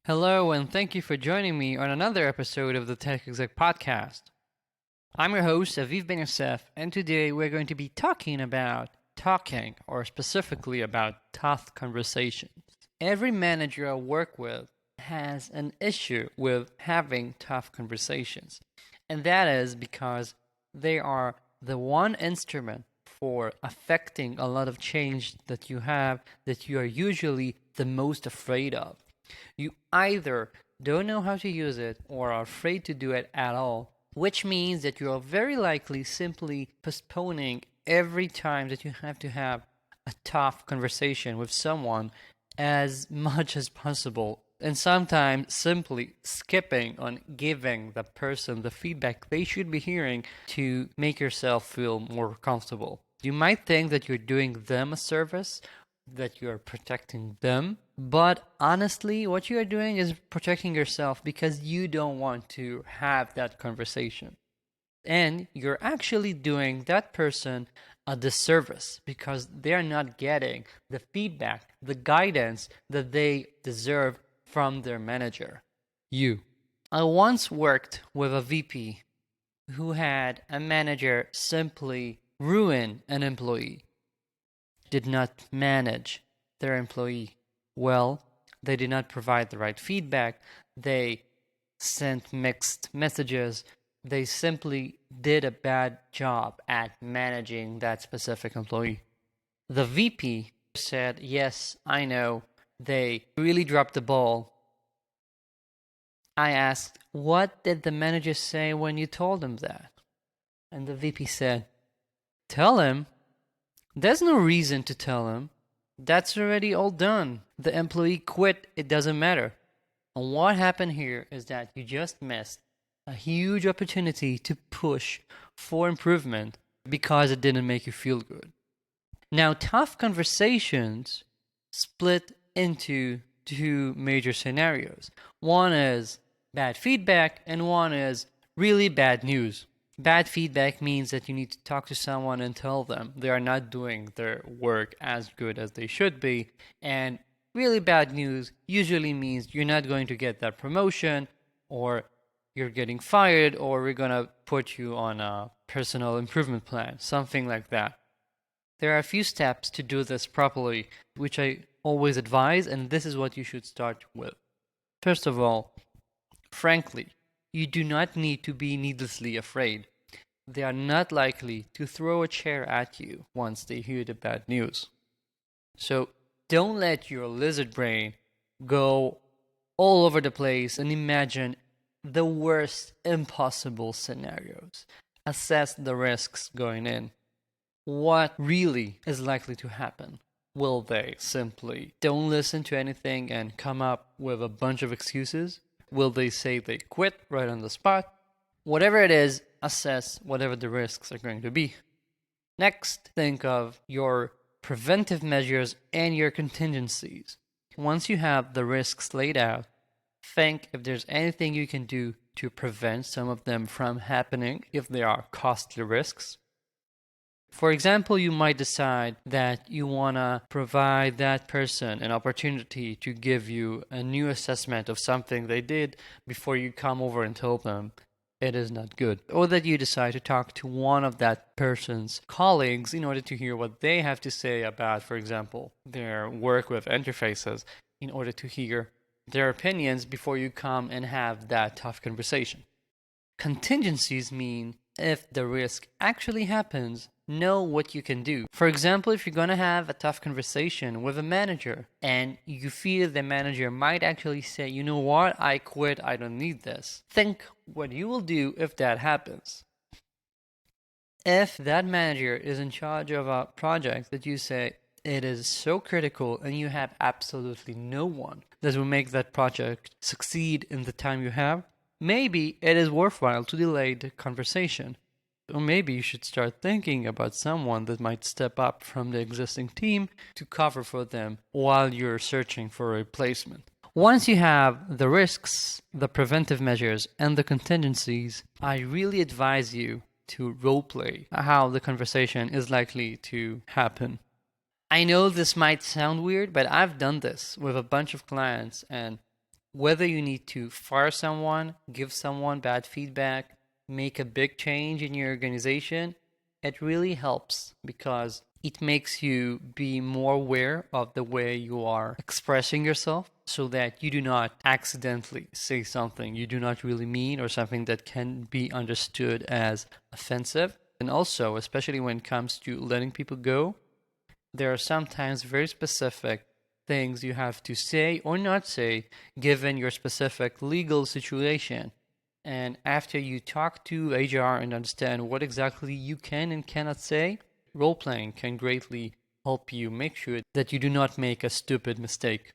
Hello, and thank you for joining me on another episode of the Tech Exec podcast. I'm your host, Aviv Ben-Yosef, and today we're going to be talking about talking, or specifically about tough conversations. Every manager I work with has an issue with having tough conversations, and that is because they are the one instrument for affecting a lot of change that you have that you are usually the most afraid of. You either don't know how to use it or are afraid to do it at all, which means that you are very likely simply postponing every time that you have to have a tough conversation with someone as much as possible, and sometimes simply skipping on giving the person the feedback they should be hearing to make yourself feel more comfortable. You might think that you're doing them a service, that you're protecting them, but honestly, what you are doing is protecting yourself because you don't want to have that conversation. And you're actually doing that person a disservice because they're not getting the feedback, the guidance that they deserve from their manager, you. I once worked with a VP who had a manager simply ruin an employee, did not manage their employee well, they did not provide the right feedback, they sent mixed messages, they simply did a bad job at managing that specific employee. The VP said, "Yes, I know, they really dropped the ball." I asked, "What did the manager say when you told him that?" And the VP said, "Tell him? There's no reason to tell him. That's already all done. The employee quit, it doesn't matter." And what happened here is that you just missed a huge opportunity to push for improvement because it didn't make you feel good. Now, tough conversations split into two major scenarios. One is bad feedback, and one is really bad news. Bad feedback means that you need to talk to someone and tell them they are not doing their work as good as they should be. And really bad news usually means you're not going to get that promotion, or you're getting fired, or we're going to put you on a personal improvement plan, something like that. There are a few steps to do this properly, which I always advise, and this is what you should start with. First of all, frankly, you do not need to be needlessly afraid. They are not likely to throw a chair at you once they hear the bad news. So don't let your lizard brain go all over the place and imagine the worst impossible scenarios. Assess the risks going in. What really is likely to happen? Will they simply don't listen to anything and come up with a bunch of excuses? Will they say they quit right on the spot? Whatever it is, assess whatever the risks are going to be. Next, think of your preventive measures and your contingencies. Once you have the risks laid out, think if there's anything you can do to prevent some of them from happening if they are costly risks. For example, you might decide that you want to provide that person an opportunity to give you a new assessment of something they did before you come over and tell them it is not good. Or that you decide to talk to one of that person's colleagues in order to hear what they have to say about, for example, their work with interfaces, in order to hear their opinions before you come and have that tough conversation. Contingencies mean if the risk actually happens, know what you can do. For example, if you're going to have a tough conversation with a manager and you feel the manager might actually say, "You know what, I quit, I don't need this." Think what you will do if that happens. If that manager is in charge of a project that you say it is so critical and you have absolutely no one that will make that project succeed in the time you have, maybe it is worthwhile to delay the conversation. Or maybe you should start thinking about someone that might step up from the existing team to cover for them while you're searching for a replacement. Once you have the risks, the preventive measures, and the contingencies, I really advise you to roleplay how the conversation is likely to happen. I know this might sound weird, but I've done this with a bunch of clients, and Whether you need to fire someone, give someone bad feedback, make a big change in your organization, it really helps because it makes you be more aware of the way you are expressing yourself so that you do not accidentally say something you do not really mean or something that can be understood as offensive. And also, especially when it comes to letting people go, there are sometimes very specific things you have to say or not say given your specific legal situation. And after you talk to HR and understand what exactly you can and cannot say, role playing can greatly help you make sure that you do not make a stupid mistake.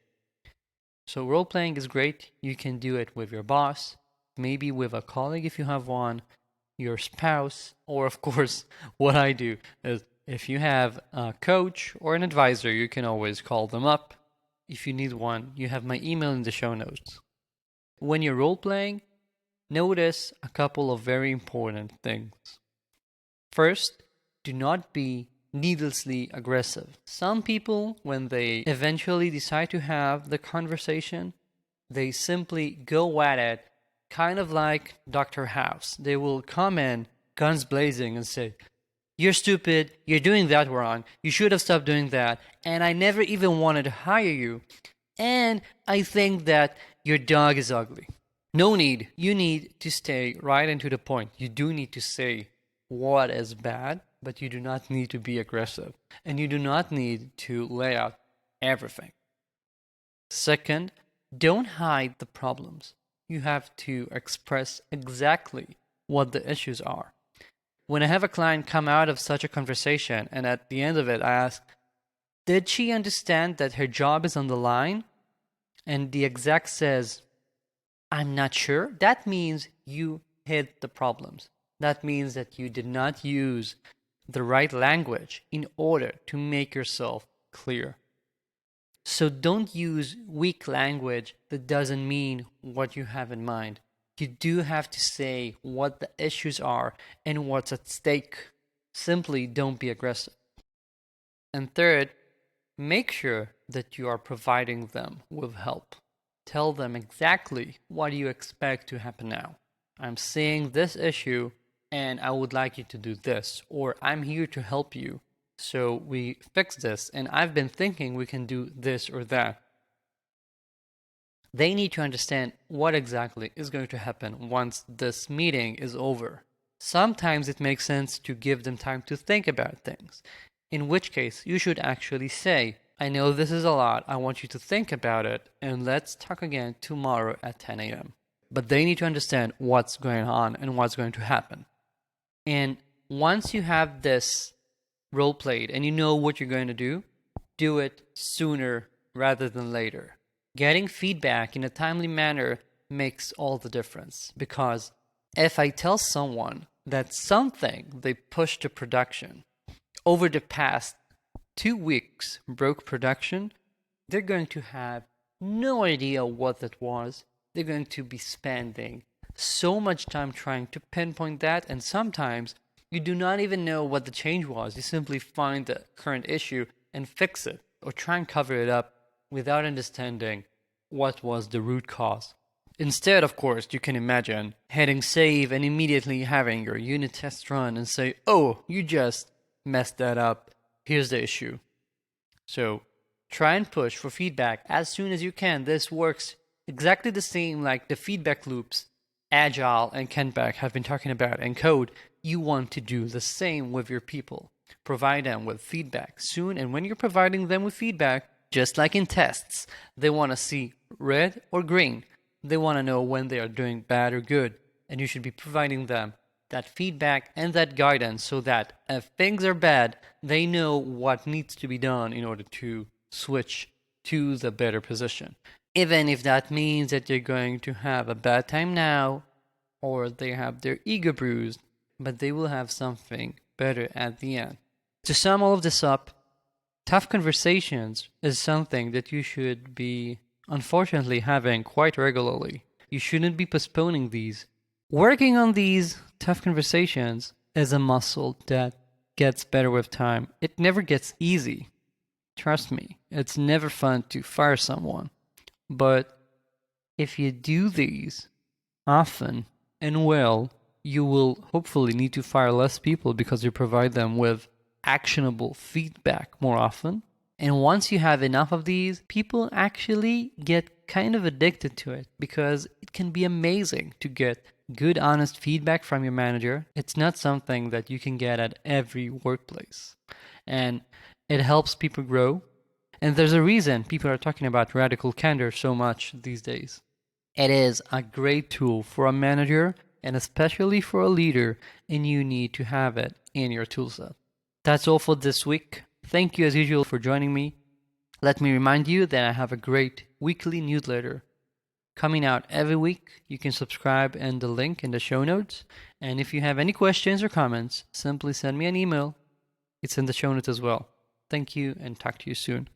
So, role playing is great. You can do it with your boss, maybe with a colleague if you have one, your spouse, or of course, what I do is if you have a coach or an advisor, you can always call them up. If you need one, you have my email in the show notes. When you're role playing, notice a couple of very important things. First, do not be needlessly aggressive. Some people, when they eventually decide to have the conversation, they simply go at it kind of like Dr. House. They will come in guns blazing and say, "You're stupid, you're doing that wrong, you should have stopped doing that, and I never even wanted to hire you, and I think that your dog is ugly." No need. You need to stay right into the point. You do need to say what is bad, but you do not need to be aggressive. And you do not need to lay out everything. Second, don't hide the problems. You have to express exactly what the issues are. When I have a client come out of such a conversation and at the end of it I ask, did she understand that her job is on the line? And the exec says, I'm not sure. That means you hid the problems. That means that you did not use the right language in order to make yourself clear. So don't use weak language that doesn't mean what you have in mind. You do have to say what the issues are and what's at stake. Simply don't be aggressive. And third, make sure that you are providing them with help. Tell them exactly what you expect to happen now. I'm seeing this issue and I would like you to do this, or I'm here to help you. So we fix this and I've been thinking we can do this or that. They need to understand what exactly is going to happen once this meeting is over. Sometimes it makes sense to give them time to think about things, in which case you should actually say, I know this is a lot, I want you to think about it, and let's talk again tomorrow at 10 a.m. But they need to understand what's going on and what's going to happen. And once you have this role played and you know what you're going to do it sooner rather than later. Getting feedback in a timely manner makes all the difference, because if I tell someone that something they pushed to production over the past 2 weeks broke production, they're going to have no idea what that was. They're going to be spending so much time trying to pinpoint that, and sometimes you do not even know what the change was. You simply find the current issue and fix it, or try and cover it up without understanding what was the root cause. Instead, of course, you can imagine hitting save and immediately having your unit test run and say, oh, you just messed that up. Here's the issue. So try and push for feedback as soon as you can. This works exactly the same like the feedback loops Agile and Kenback have been talking about in code. You want to do the same with your people. Provide them with feedback soon, and when you're providing them with feedback, just like in tests, they want to see red or green. They want to know when they are doing bad or good, and you should be providing them that feedback and that guidance so that if things are bad, they know what needs to be done in order to switch to the better position. Even if that means that they're going to have a bad time now, or they have their ego bruised, but they will have something better at the end. To sum all of this up, tough conversations is something that you should be, unfortunately, having quite regularly. You shouldn't be postponing these. Working on these tough conversations is a muscle that gets better with time. It never gets easy. Trust me, it's never fun to fire someone. But If you do these often and well, you will hopefully need to fire less people because you provide them with actionable feedback more often. And once you have enough of these, people actually get kind of addicted to it because it can be amazing to get good, honest feedback from your manager. It's not something that you can get at every workplace. And it helps people grow. And there's a reason people are talking about radical candor so much these days. It is a great tool for a manager and especially for a leader, and you need to have it in your toolset. That's all for this week. Thank you as usual for joining me. Let me remind you that I have a great weekly newsletter coming out every week. You can subscribe in the link in the show notes. And if you have any questions or comments, simply send me an email. It's in the show notes as well. Thank you and talk to you soon.